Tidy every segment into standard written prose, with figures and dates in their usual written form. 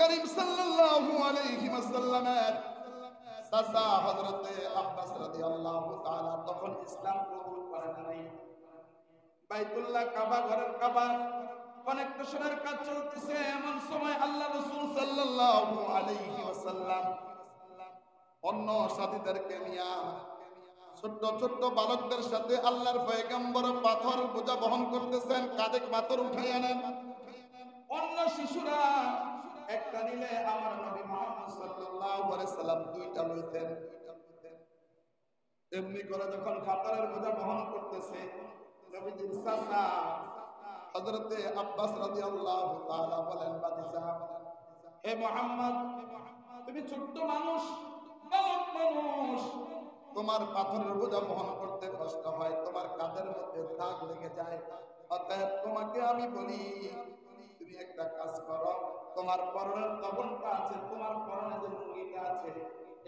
করিম সাল্লাল্লাহু আলাইহি ওয়াসাল্লামের চাচা হযরতে আব্বাস রাদিয়াল্লাহু তাআলা তখন ইসলাম কবুল করেন নাই। বাইতুল্লাহ কাবা, ঘরের কাবা কানেকশনের কাজ চলতেছে। এমন সময় আল্লাহ রাসূল সাল্লাল্লাহু আলাইহি ওয়াসাল্লাম অন্য সাথীদেরকে নিয়ে ছোট্ট ছোট্ট বালকদের সাথে আল্লাহর পয়গম্বর পাথর বোঝা বহন করতেছেন, কাঁধে পাথর উঠাই আনেন। অন্য শিশুরা একটা নিলে আমার নবী মুহাম্মদ সাল্লাল্লাহু আলাইহি সাল্লাম দুইটা লইতেন। এমনি করে যখন পাথরের বোঝা বহন করতেছে, নবীজির চাচা হযরতে আব্বাস রাদিয়াল্লাহু তাআলা বলেন, বাদশা হে মুহাম্মদ, তুমি ছোট্ট মানুষ, বালক মানুষ, তোমার পাথরের বোঝা বহন করতে কষ্ট হয়, তোমার কাঁধের মধ্যে দাগ লেগে যায়। অতএব তোমাকে আমি বলি, তুমি একটা কাজ করো, তোমার পরনের কবরটা আছে, তোমার পরনে যে লুঙ্গিটা আছে,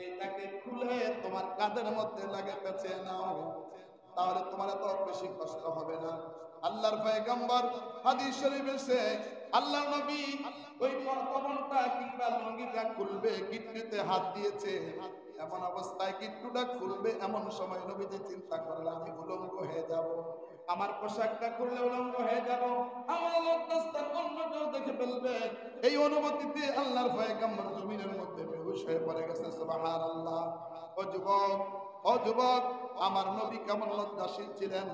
এইটাকে খুলে তোমার কাঁধের মধ্যে লাগিয়ে পেঁচে নাও, তাহলে তোমার এত বেশি কষ্ট হবে না। আল্লাহর পয়গম্বর হাদিস শরীফে এসে আল্লাহর নবী ওই কবরটা কিংবা লুঙ্গিটা খুলবে, গিট্টুতে হাত দিয়েছে, এমন অবস্থায় গিট্টুটা খুলবে, এমন সময় নবীজি চিন্তা করলেন, আমি উলঙ্গ হয়ে যাব, আমার পোশাকটা খুললে উলঙ্গ হয়ে যাব, আমার লজ্জাস্থান অন্য কেউ দেখে ফেলবে। এই অনুমতিতে আল্লাহর পয়গম্বর জমিনের মধ্যে বেহুশ হয়ে পড়ে গেছে। সুবহানাল্লাহ। ও যুবক, ও যুবক, আমার নবী কেমন লজ্জাশীল ছিলেন,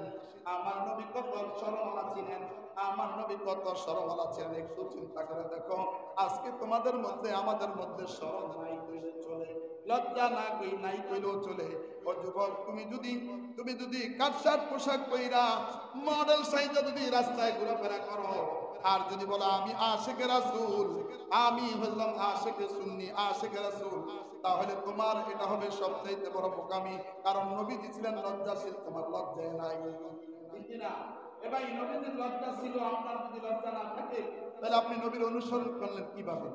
আমার নবী কত শরমওয়ালা ছিলেন, আমার নবী কত শরমওয়ালা ছিলেন। একটু চিন্তা করে দেখো, আজকে তোমাদের মধ্যে আমাদের মধ্যে শরম নাই কইলে চলে, লজ্জা না কই নাই কইলেও চলে। ও যুবক, তুমি যদি কাটসাট পোশাক পইরা মডেল সাইজে যদি রাস্তায় ঘোরাফেরা করো, আর যদি বলো আমি আশিকে রাসূল, আমি হলাম আশিকে সুন্নি, আশিকে রাসূল, তাহলে তোমার এটা হবে সবচেয়ে বড় বোকামি। কারণ নবীজি ছিলেন লজ্জাশীল, তোমার লজ্জায় নাই। ঠিক না? এবার নবীজির লজ্জা ছিল, আপনার যদি লজ্জা না থাকে তাহলে আপনি নবীর অনুসরণ করলেন কিভাবে?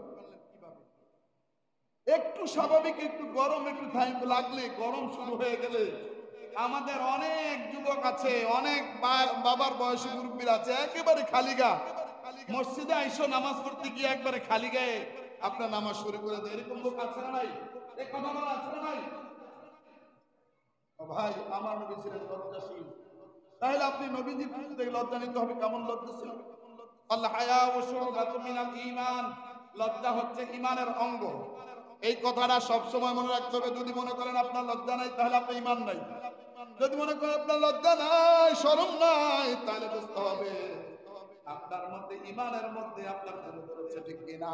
একটু স্বাভাবিক, একটু গরম, একটু টাইম লাগলে, গরম শুরু হয়ে গেলে, আমাদের অনেক যুবক আছে, অনেক বাবার বয়সী মুরব্বীর আছে, একেবারে খালি গা, মসজিদে আইসো নামাজ পড়তে গিয়ে একবারে খালি গায়ে আপনার নামাজ শুরু করে দেয়। এরকম লোক আছে না নাই? এই কথা বলা আছে না নাই? ভাই, আমার নবী ছিলেন লজ্জাশীল, তাহলে আপনি নবীজির থেকে লজ্জা নিতে হবে। কেমন লজ্জা ছিল? আল হায়া ওয়া শুরবাতুম মিনাল ঈমান, লজ্জা হচ্ছে ঈমানের অঙ্গ। এই কথাটা সব সময় মনে রাখতে হবে। যদি মনে করেন আপনার লজ্জা নাই, তাহলে আপনার ঈমান নাই। যদি মনে করেন আপনার লজ্জা নাই, শরম নাই, তাহলে বুঝতে হবে আপনার মধ্যে, ঈমানের মধ্যে আপনার ভুল হচ্ছে। ঠিক কিনা?